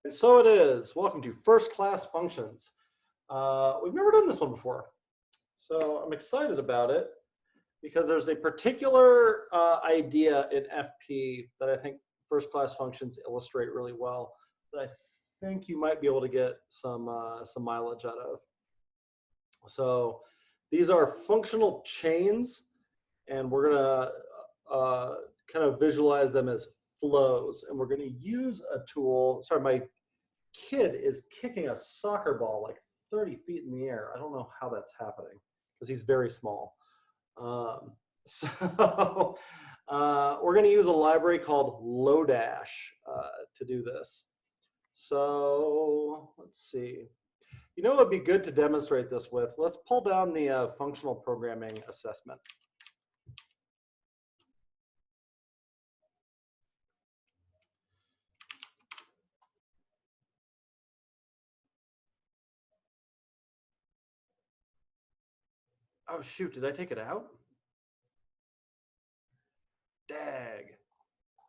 And so it is. Welcome to First Class Functions. We've never done this one before, so I'm excited about it because there's a particular idea in FP that I think First Class Functions illustrate really well that I think you might be able to get some mileage out of. So these are functional chains, and we're gonna kind of visualize them as flows, and we're going to use a tool. Sorry, my kid is kicking a soccer ball like 30 feet in the air. I don't know how that's happening because he's very small. So we're going to use a library called LowDash to do this. So let's see. You know, it would be good to demonstrate this with. Let's pull down the functional programming assessment. Oh, shoot, did I take it out? Dag.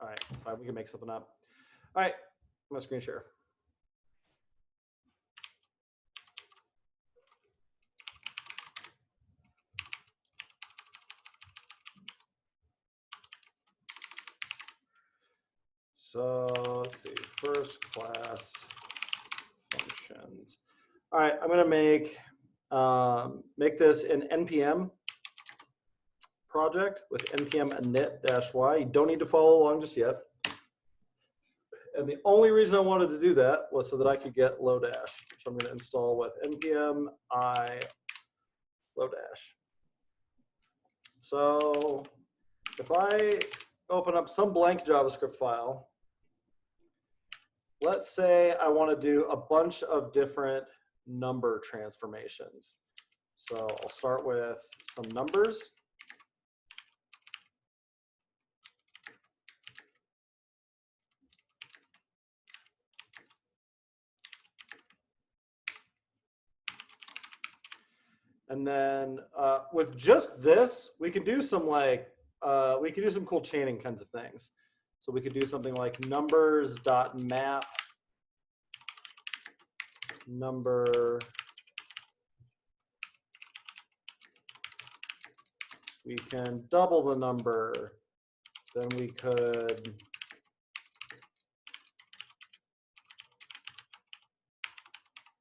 All right, that's fine. We can make something up. All right, I'm going to screen share. So let's see, first class functions. All right, I'm going to make this an NPM project with npm init-y. You don't need to follow along just yet. And the only reason I wanted to do that was so that I could get LowDash, which I'm going to install with npm I LowDash. So if I open up some blank JavaScript file, let's say I want to do a bunch of different number transformations. So I'll start with some numbers. And then with just this, we can do some cool chaining kinds of things. So we could do something like numbers.map number. We can double the number. Then we could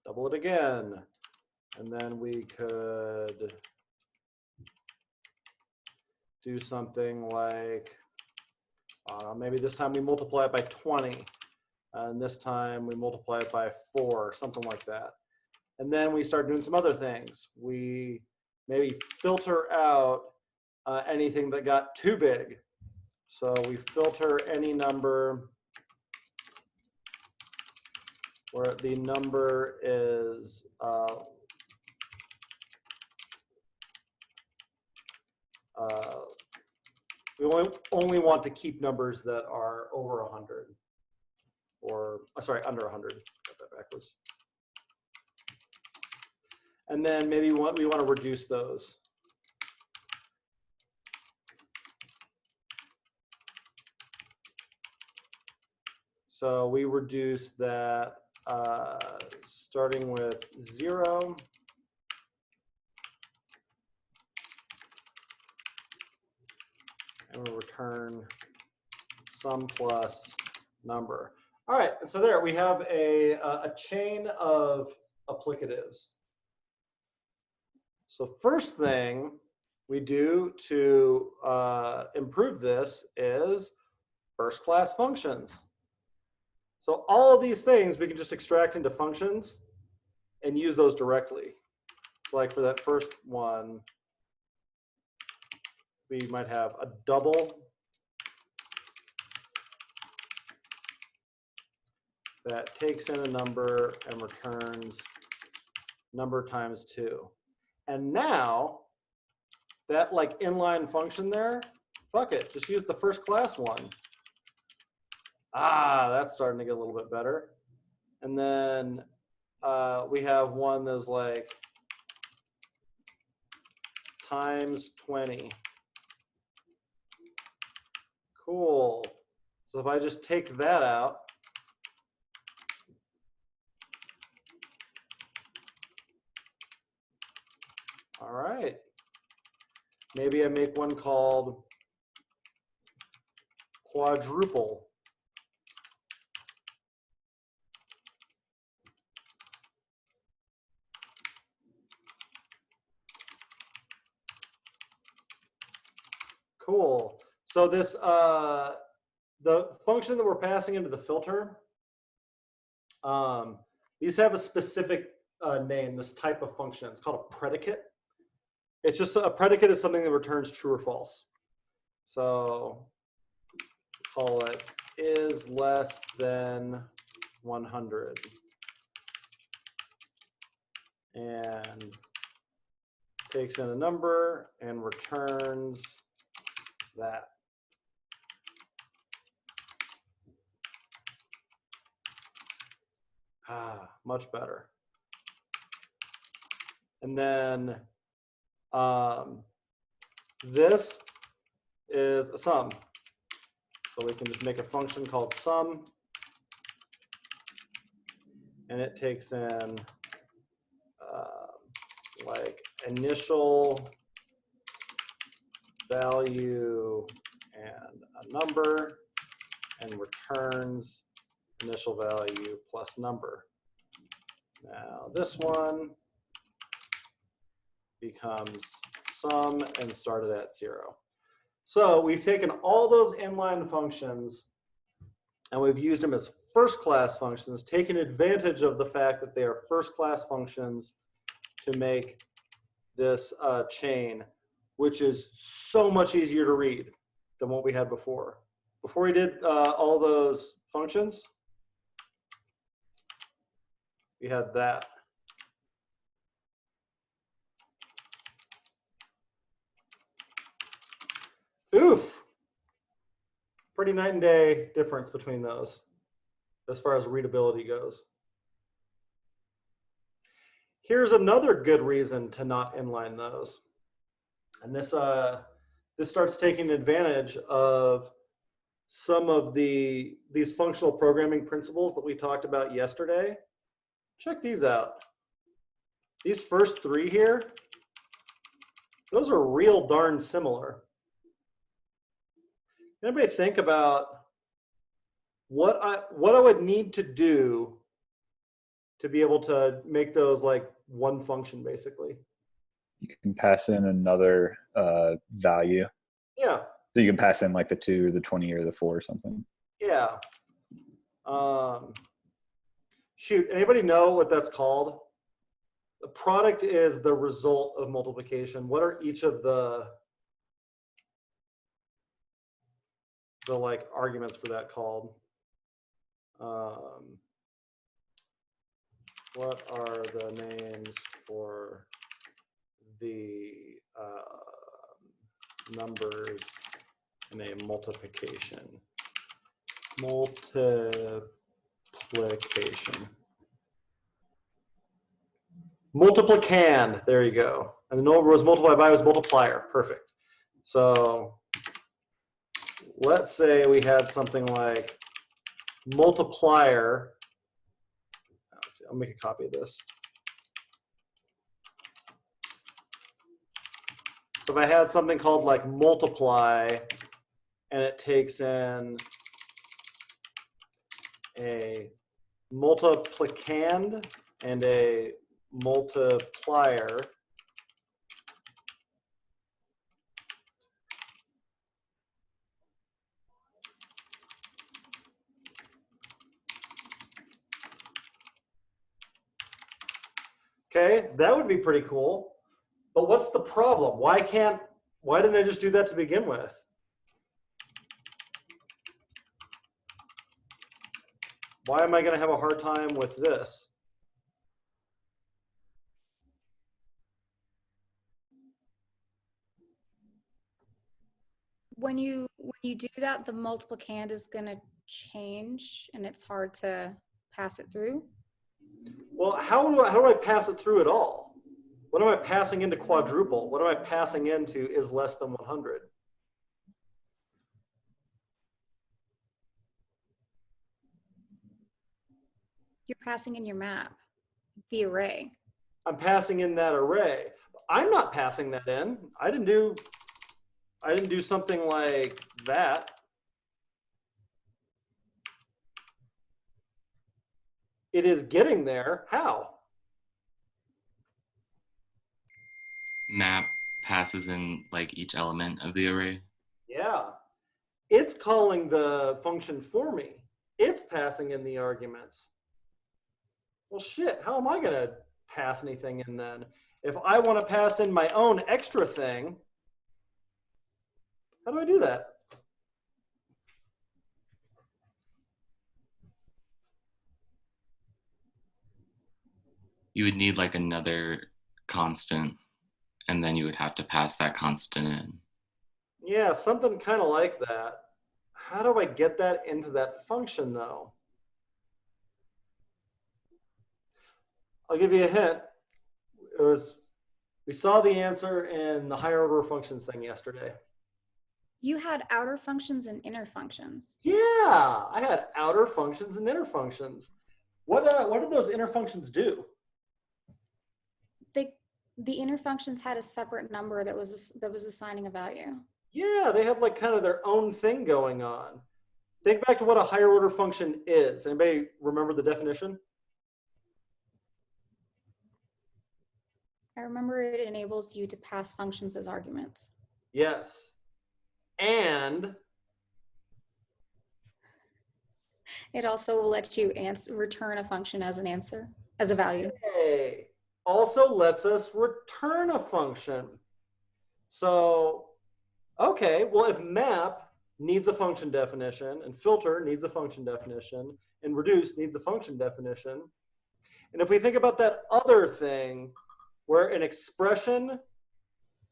double it again. And then we could do something like, maybe this time we multiply it by 20. And this time we multiply it by 4, something like that. And then we start doing some other things. We maybe filter out anything that got too big. So we filter any number where the number is we only want to keep numbers that are over 100, or sorry, under 100. Got that backwards. And then maybe we want to reduce those. So we reduce that starting with 0. And we'll return sum plus number. All right, and so there we have a chain of applicatives. So first thing we do to improve this is first class functions. So all of these things we can just extract into functions and use those directly. So like for that first one, we might have a double that takes in a number and returns number times 2. And now that like inline function there, fuck it, just use the first class one. That's starting to get a little bit better. And then we have one that's like times 20. Cool. So if I just take that out, All right. Maybe I make one called quadruple. Cool. So this, the function that we're passing into the filter, these have a specific name, this type of function. It's called a predicate. It's just a predicate is something that returns true or false. So call it is less than 100. And takes in a number and returns that. Much better. And then this is a sum. So we can just make a function called sum, and it takes in like initial value and a number, and returns initial value plus number. Now this one becomes sum and started at 0. So we've taken all those inline functions and we've used them as first-class functions, taking advantage of the fact that they are first-class functions to make this chain, which is so much easier to read than what we had before. Before we did all those functions, we had that. Oof. Pretty night and day difference between those as far as readability goes. Here's another good reason to not inline those. And this starts taking advantage of some of these functional programming principles that we talked about yesterday. Check these out. These first three here, those are real darn similar. Anybody think about what I would need to do to be able to make those like one function, basically? You can pass in another value. Yeah. So you can pass in like the 2 or the 20 or the 4 or something. Yeah. Shoot, anybody know what that's called? The product is the result of multiplication. What are each of the like arguments for that called? What are the names for the numbers in a multiplication? Multiplicand, there you go. And the number was multiplied by was multiplier, perfect. So let's say we had something like multiplier. Let's see, I'll make a copy of this. So if I had something called like multiply, and it takes in a multiplicand and a multiplier, okay, that would be pretty cool. But what's the problem? Why didn't I just do that to begin with? Why am I going to have a hard time with this? When you do that, the multiplicand is going to change, and it's hard to pass it through. Well, how do I pass it through at all? What am I passing into quadruple? What am I passing into is less than 100? You're passing in your map, the array. I'm passing in that array. I'm not passing that in. I didn't do something like that. It is getting there. How? Map passes in like each element of the array. Yeah. It's calling the function for me. It's passing in the arguments. Well, shit, how am I going to pass anything in then? If I want to pass in my own extra thing, how do I do that? You would need like another constant, and then you would have to pass that constant in. Yeah, something kind of like that. How do I get that into that function, though? I'll give you a hint. We saw the answer in the higher order functions thing yesterday. You had outer functions and inner functions. Yeah, I had outer functions and inner functions. What did those inner functions do? The inner functions had a separate number that was assigning a value. Yeah, they had like kind of their own thing going on. Think back to what a higher order function is. Anybody remember the definition? I remember it enables you to pass functions as arguments. Yes. And it also will let you return a function as an answer, as a value. hey, also lets us return a function. So, okay, well, if map needs a function definition, and filter needs a function definition, and reduce needs a function definition, and if we think about that other thing where an expression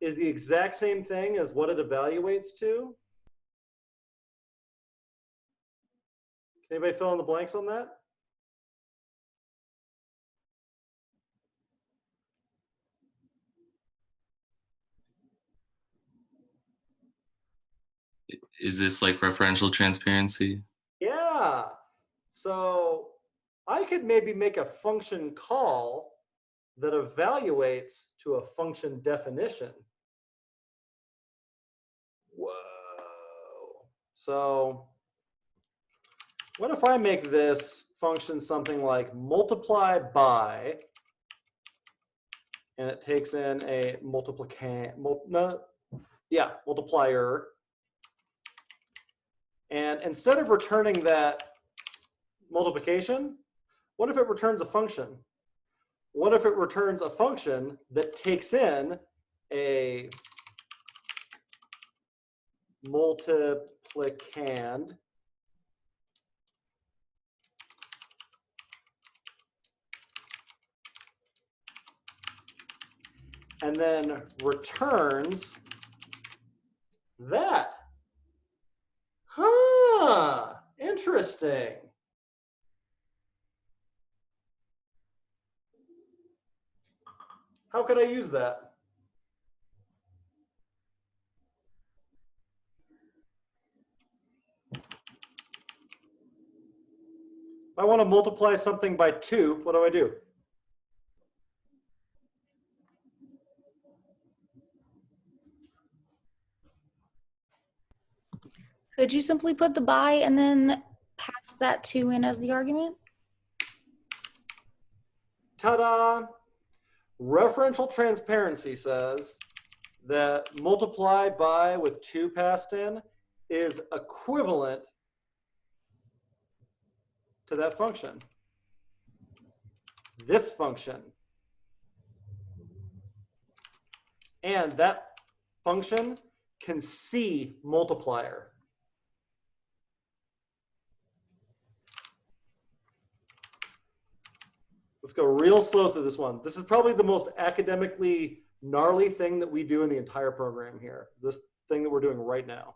is the exact same thing as what it evaluates to, can anybody fill in the blanks on that? Is this like referential transparency? Yeah. So I could maybe make a function call that evaluates to a function definition. Whoa. So what if I make this function something like multiply by, and it takes in a multiplier, and instead of returning that multiplication, what if it returns a function? What if it returns a function that takes in a multiplicand and then returns that? Huh, interesting. How could I use that? If I want to multiply something by 2, what do I do? Could you simply put the by and then pass that 2 in as the argument? Ta-da! Referential transparency says that multiply by with 2 passed in is equivalent to that function. This function. And that function can see multiplier. Let's go real slow through this one. This is probably the most academically gnarly thing that we do in the entire program here. This thing that we're doing right now.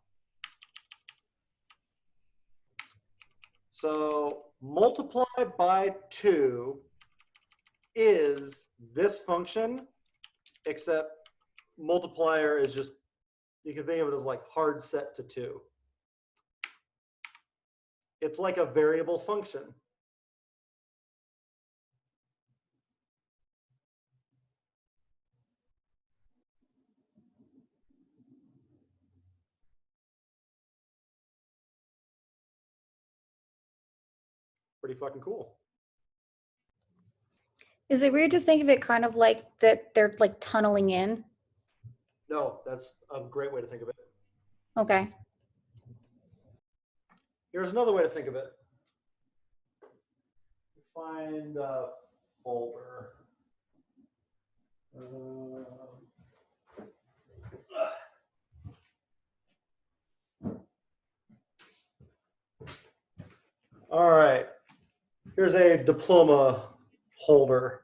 So multiply by 2 is this function, except multiplier is just, you can think of it as like hard set to 2. It's like a variable function. Pretty fucking cool. Is it weird to think of it kind of like that they're like tunneling in? No, that's a great way to think of it. Okay. Here's another way to think of it. Find a folder. All right. Here's a diploma holder.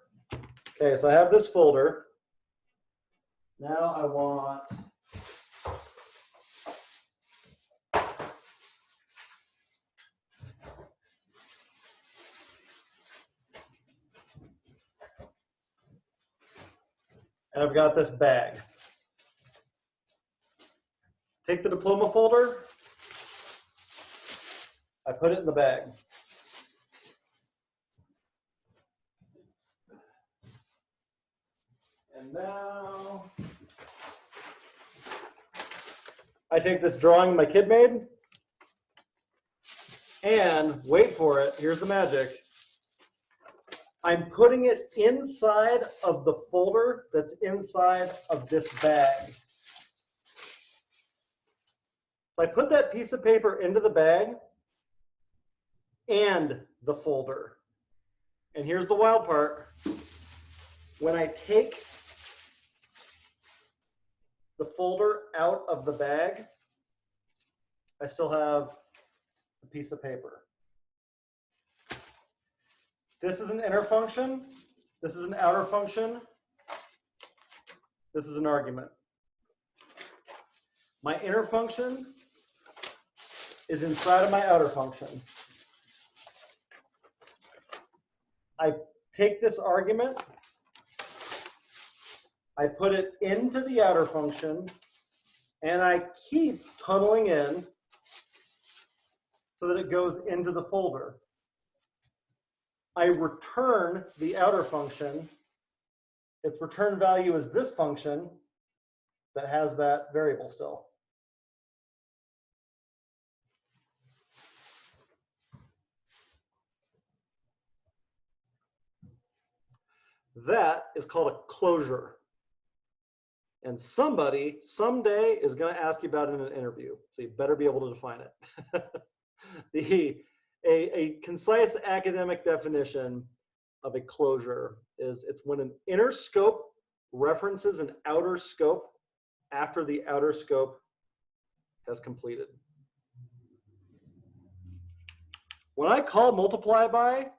Okay, so I have this folder. Now I want and I've got this bag. Take the diploma folder. I put it in the bag. And now I take this drawing my kid made and wait for it. Here's the magic. I'm putting it inside of the folder that's inside of this bag. So I put that piece of paper into the bag and the folder. And here's the wild part. When I take the folder out of the bag, I still have a piece of paper. This is an inner function. This is an outer function. This is an argument. My inner function is inside of my outer function. I take this argument, I put it into the outer function, and I keep tunneling in so that it goes into the folder. I return the outer function. Its return value is this function that has that variable still. That is called a closure. And somebody someday is going to ask you about it in an interview. So you better be able to define it. A concise academic definition of a closure is it's when an inner scope references an outer scope after the outer scope has completed. When I call multiply by,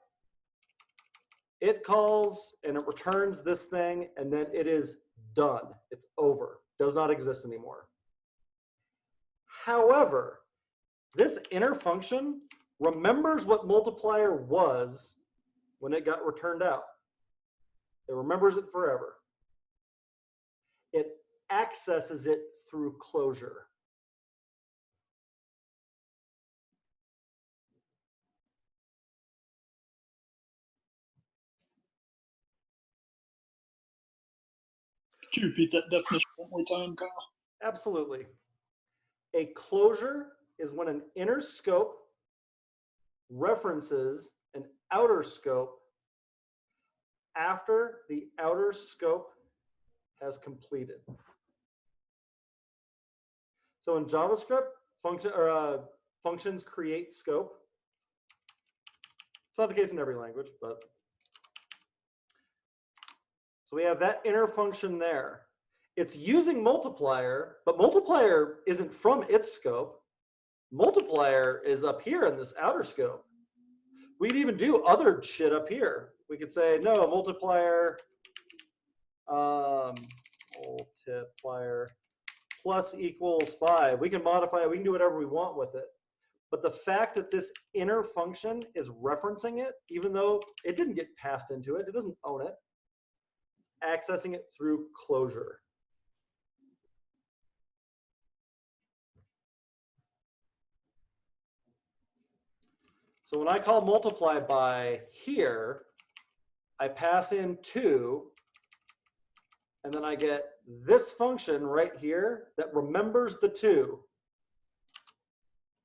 it calls and it returns this thing, and then it is done. It's over. Does not exist anymore. However, this inner function remembers what multiplier was when it got returned out. It remembers it forever. It accesses it through closure. Could you repeat that definition one more time, Kyle? Absolutely. A closure is when an inner scope references an outer scope after the outer scope has completed. So in JavaScript, functions create scope. It's not the case in every language, but so we have that inner function there. It's using multiplier, but multiplier isn't from its scope. Multiplier is up here in this outer scope. We could even do other shit up here. We could say, no, multiplier plus equals 5. We can modify it. We can do whatever we want with it. But the fact that this inner function is referencing it, even though it didn't get passed into it, it doesn't own it, it's accessing it through closure. So when I call multiply by here, I pass in 2, and then I get this function right here that remembers the 2,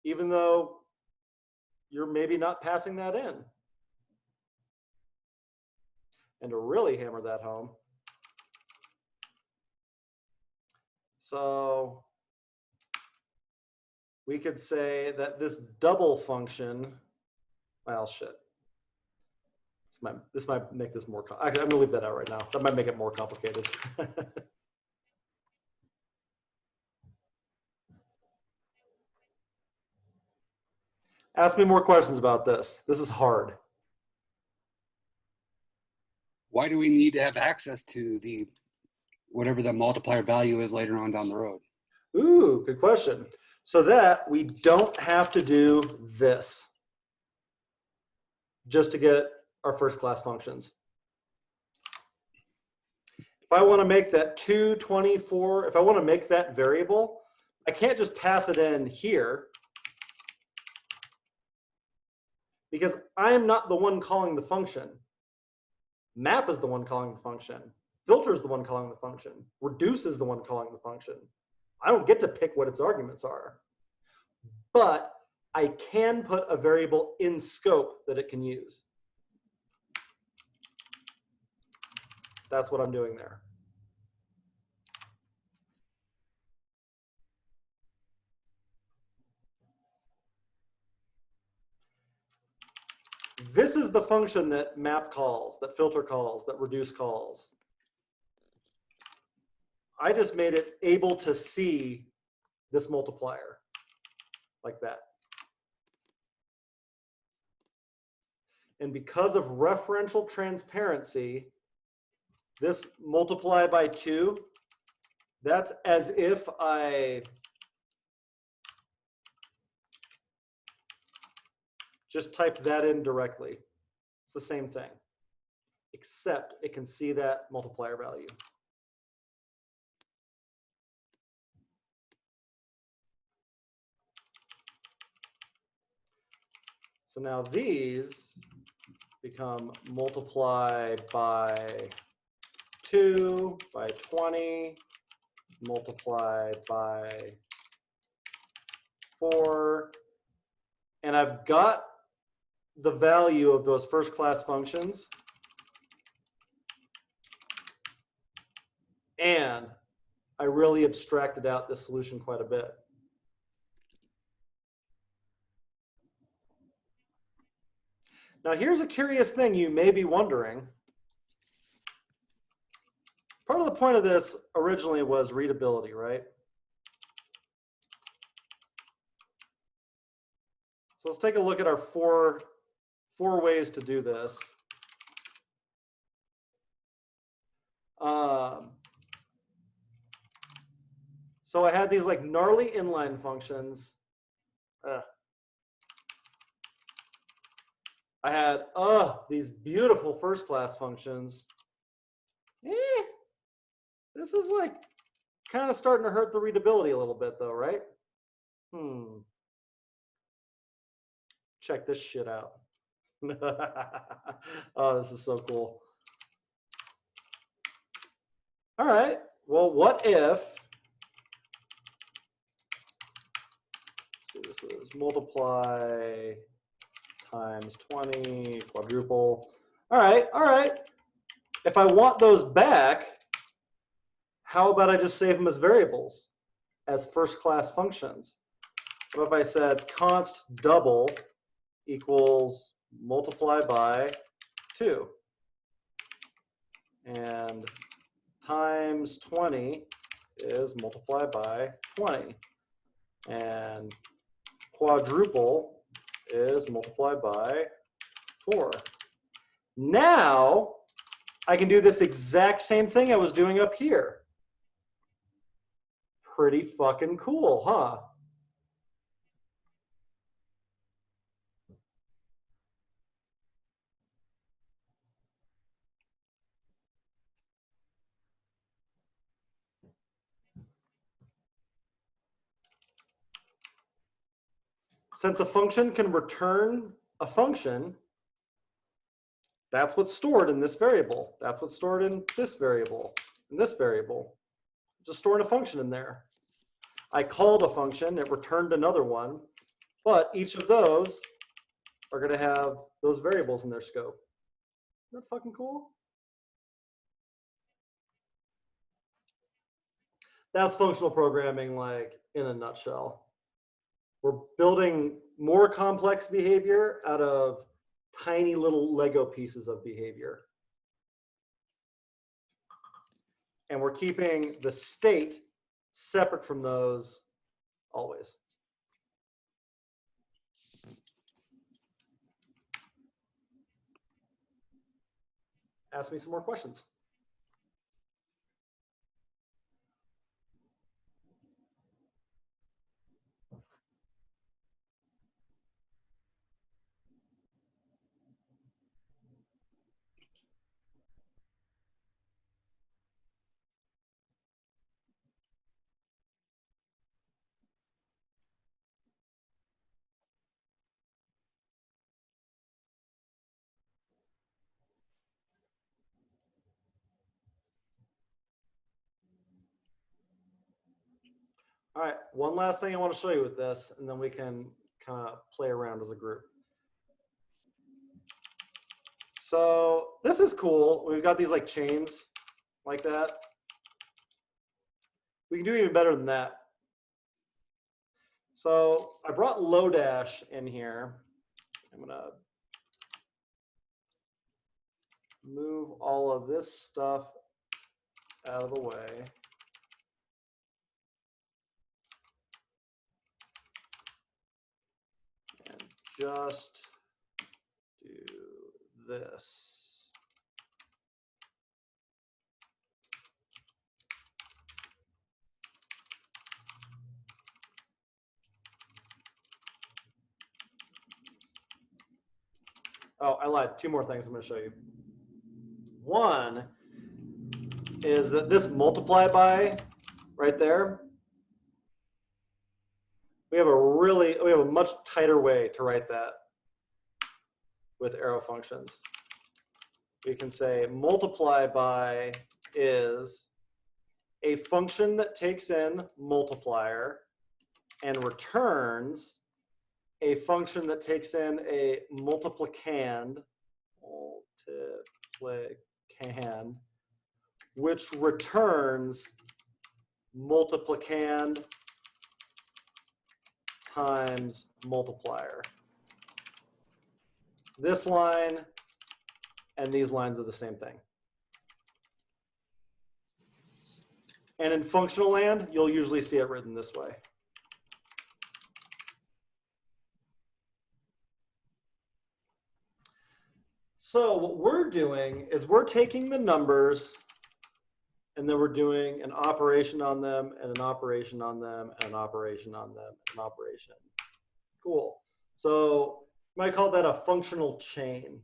even though you're maybe not passing that in. And to really hammer that home, so we could say that this double function, well, shit. This might make this more, actually, I'm gonna leave that out right now. That might make it more complicated. Ask me more questions about this. This is hard. Why do we need to have access to the whatever the multiplier value is later on down the road? Ooh, good question. So that we don't have to do this just to get our first class functions. If I want to make that 224, if I want to make that variable, I can't just pass it in here because I'm not the one calling the function. Map is the one calling the function. Filter is the one calling the function. Reduce is the one calling the function. I don't get to pick what its arguments are. But I can put a variable in scope that it can use. That's what I'm doing there. This is the function that map calls, that filter calls, that reduce calls. I just made it able to see this multiplier like that. And because of referential transparency, this multiply by 2, that's as if I just typed that in directly. It's the same thing, except it can see that multiplier value. So now these become multiply by 2 by 20, multiply by 4, and I've got the value of those first class functions, and I really abstracted out this solution quite a bit. Now here's a curious thing you may be wondering. Part of the point of this originally was readability, right? So let's take a look at our four ways to do this. So I had these like gnarly inline functions. I had these beautiful first class functions. This is like kind of starting to hurt the readability a little bit though, right? Check this shit out. Oh, this is so cool. All right, well, what if, let's see, this was multiply times 20, quadruple. All right. If I want those back, how about I just save them as variables, as first class functions? What if I said const double equals multiply by 2 and times 20 is multiply by 20 and quadruple is multiply by 4. Now I can do this exact same thing I was doing up here. Pretty fucking cool, huh? Since a function can return a function, that's what's stored in this variable. That's what's stored in this variable, in this variable. Just storing a function in there. I called a function, it returned another one, but each of those are going to have those variables in their scope. Isn't that fucking cool? That's functional programming, like in a nutshell. We're building more complex behavior out of tiny little Lego pieces of behavior. And we're keeping the state separate from those always. Ask me some more questions. All right, one last thing I want to show you with this, and then we can kind of play around as a group. So this is cool. We've got these like chains like that. We can do even better than that. So I brought Lodash in here. I'm gonna move all of this stuff out of the way. And just do this. Oh, I lied. Two more things I'm going to show you. One is that this multiply by right there, we have a much tighter way to write that with arrow functions. We can say multiply by is a function that takes in multiplier and returns a function that takes in a multiplicand, which returns multiplicand times multiplier. This line and these lines are the same thing. And in functional land, you'll usually see it written this way. So what we're doing is we're taking the numbers and then we're doing an operation on them and an operation on them and an operation on them and an operation. Cool. So you might call that a functional chain.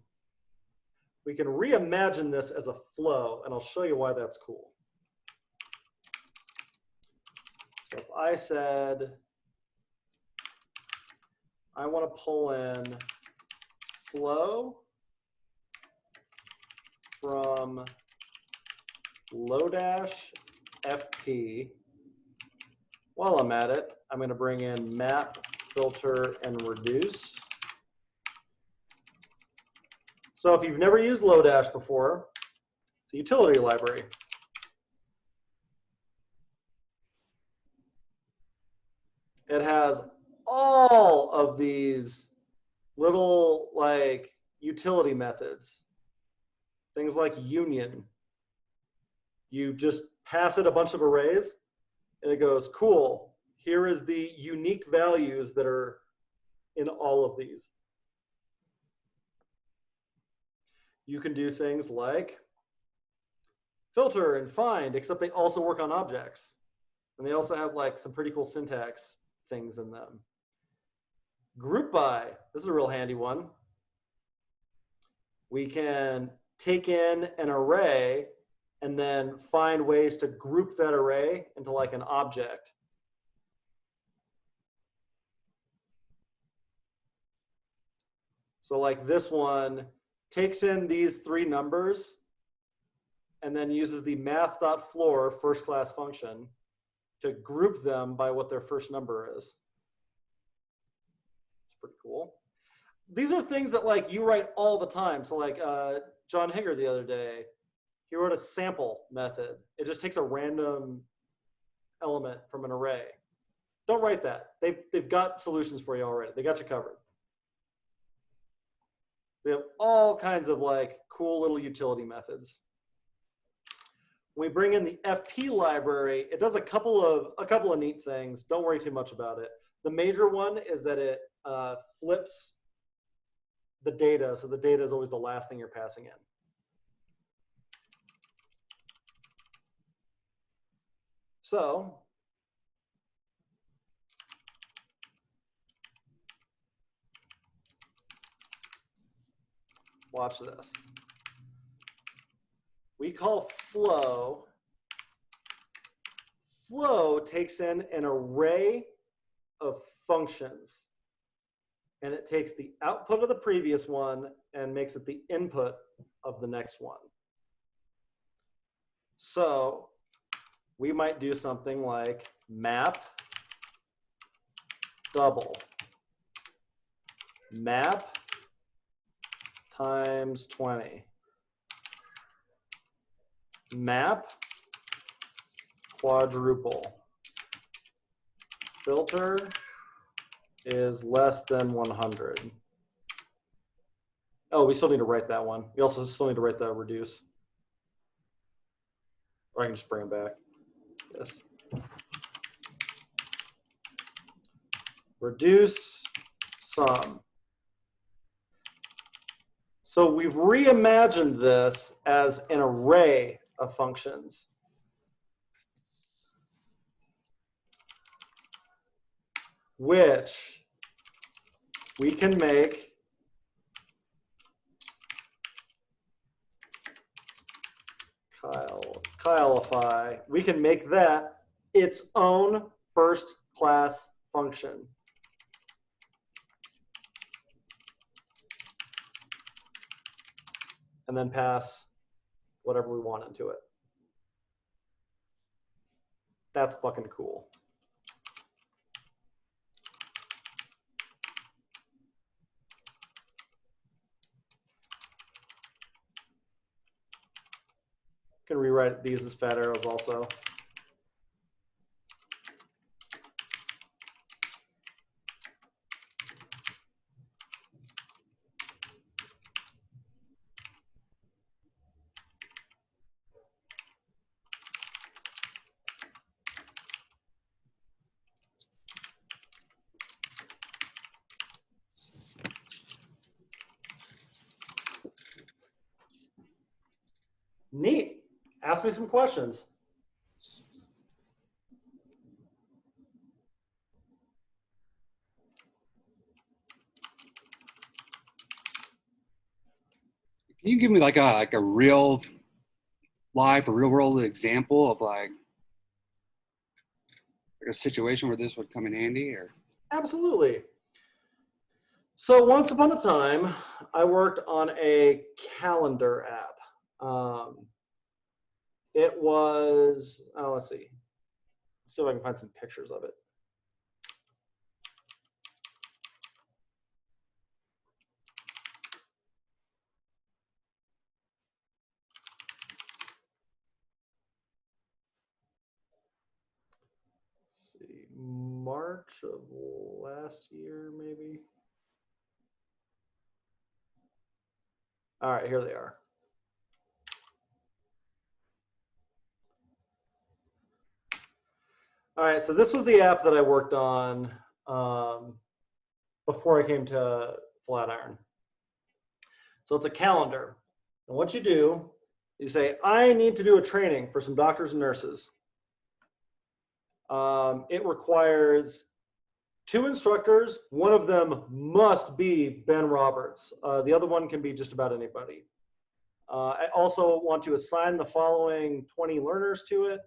We can reimagine this as a flow, and I'll show you why that's cool. So if I said, I want to pull in flow from Lodash FP. While I'm at it, I'm going to bring in map, filter, and reduce. So if you've never used Lodash before, it's a utility library. It has all of these little like utility methods. Things like union. You just pass it a bunch of arrays and it goes, cool, here is the unique values that are in all of these. You can do things like filter and find, except they also work on objects. And they also have like some pretty cool syntax things in them. Group by, this is a real handy one. We can take in an array and then find ways to group that array into like an object. So like this one takes in these three numbers and then uses the math.floor first class function to group them by what their first number is. It's pretty cool. These are things that like you write all the time. So like John Higger the other day, he wrote a sample method. It just takes a random element from an array. Don't write that. They've got solutions for you already. They got you covered. We have all kinds of like cool little utility methods. When we bring in the FP library, it does a couple of neat things. Don't worry too much about it. The major one is that it flips the data, so the data is always the last thing you're passing in. So watch this. We call flow. Flow takes in an array of functions, and it takes the output of the previous one and makes it the input of the next one. So we might do something like map double, map times 20, map quadruple, filter is less than 100. Oh, we still need to write that one. We also still need to write the reduce. Or I can just bring them back. Yes. Reduce sum. So we've reimagined this as an array of functions. Which we can make Kyleify. We can make that its own first class function. And then pass whatever we want into it. That's fucking cool. Can rewrite these as fat arrows also. Neat. Ask me some questions. Can you give me like a real life, a real world example of like a situation where this would come in handy? Or Absolutely. So once upon a time, I worked on a calendar app. It was, oh, let's see. Let's see if I can find some pictures of it. Let's see, March of last year, maybe. All right, here they are. All right, so this was the app that I worked on before I came to Flatiron. So it's a calendar. And what you do, you say, I need to do a training for some doctors and nurses. It requires 2 instructors. One of them must be Ben Roberts. The other one can be just about anybody. I also want to assign the following 20 learners to it.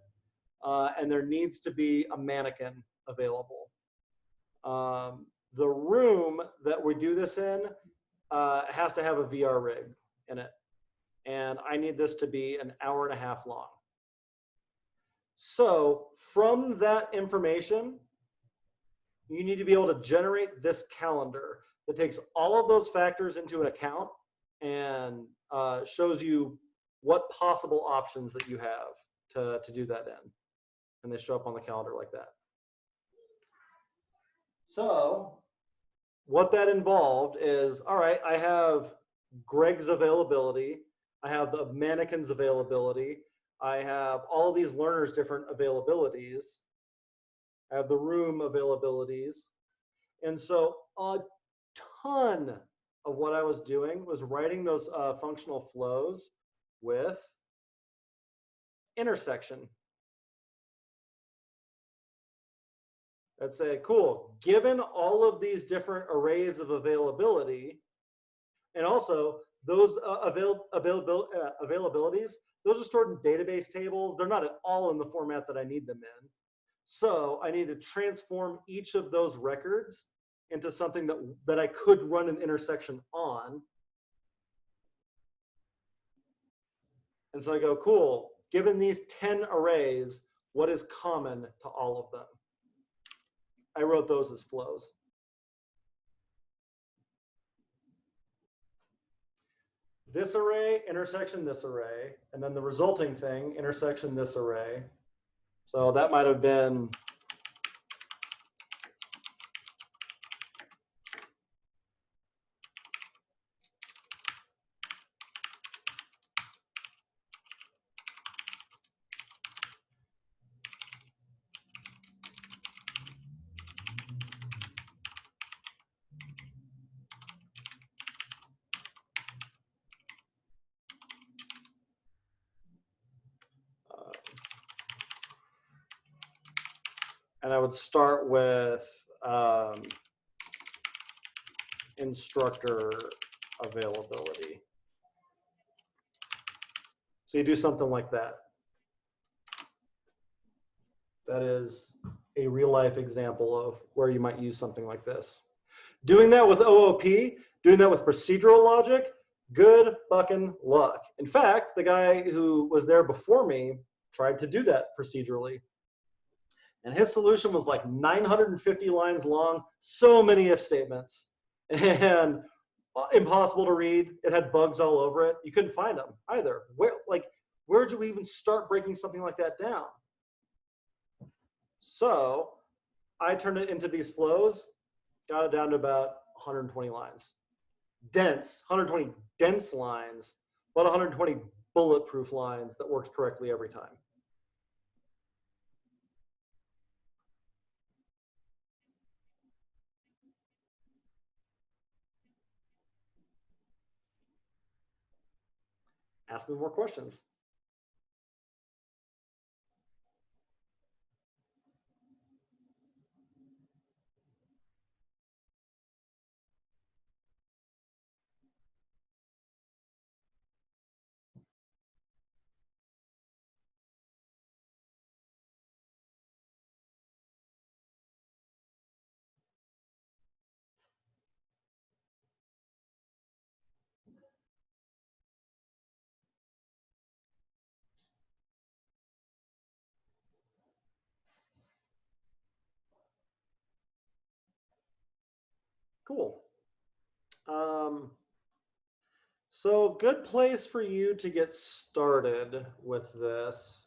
And there needs to be a mannequin available. The room that we do this in has to have a VR rig in it. And I need this to be an hour-and-a-half long. So from that information, you need to be able to generate this calendar that takes all of those factors into an account and shows you what possible options that you have to do that in. and they show up on the calendar like that. So what that involved is, all right, I have Greg's availability. I have the mannequin's availability. I have all these learners' different availabilities. I have the room availabilities. And so a ton of what I was doing was writing those functional flows with intersection. I'd say, cool, given all of these different arrays of availability, and also those availabilities, those are stored in database tables. They're not at all in the format that I need them in. So I need to transform each of those records into something that I could run an intersection on. And so I go, cool, given these 10 arrays, what is common to all of them? I wrote those as flows. This array, intersection this array, and then the resulting thing, intersection this array. So that might have been and I would start with instructor availability. So you do something like that. That is a real life example of where you might use something like this. Doing that with OOP, doing that with procedural logic, good fucking luck. In fact, the guy who was there before me tried to do that procedurally. And his solution was like 950 lines long, so many if statements, and impossible to read. It had bugs all over it. You couldn't find them either. Where do we even start breaking something like that down? So I turned it into these flows, got it down to about 120 lines. Dense, 120 dense lines, but 120 bulletproof lines that worked correctly every time. Ask me more questions. Cool. So good place for you to get started with this.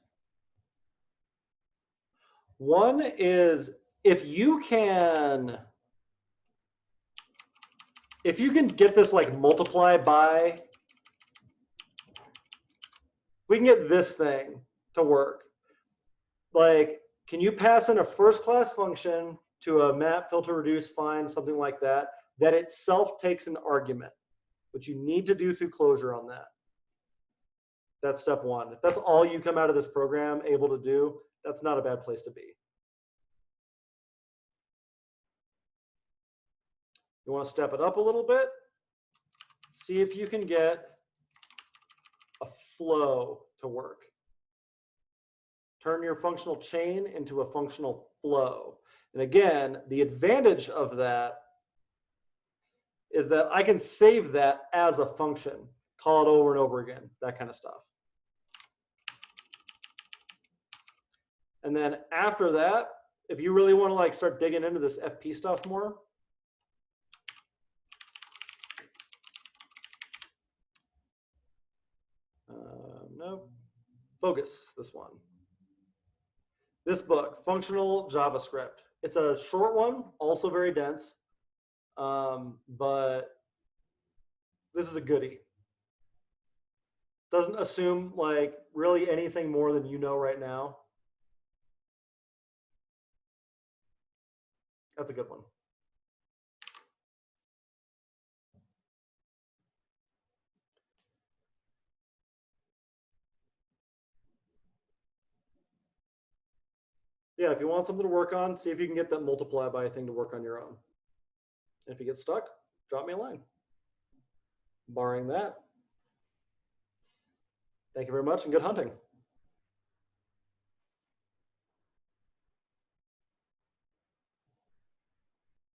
One is if you can get this like multiply by, we can get this thing to work. Like, can you pass in a first class function to a map, filter, reduce, find, something like that, that itself takes an argument, which you need to do through closure on that. That's step one. If that's all you come out of this program able to do, that's not a bad place to be. You want to step it up a little bit? See if you can get a flow to work. Turn your functional chain into a functional flow. And again, the advantage of that is that I can save that as a function, call it over and over again, that kind of stuff. And then after that, if you really want to like start digging into this FP stuff more, no, focus this one. This book, Functional JavaScript. It's a short one, also very dense, but this is a goodie. Doesn't assume like really anything more than you know right now. That's a good one. Yeah, if you want something to work on, see if you can get that multiply by thing to work on your own. If you get stuck, drop me a line. Barring that, thank you very much and good hunting.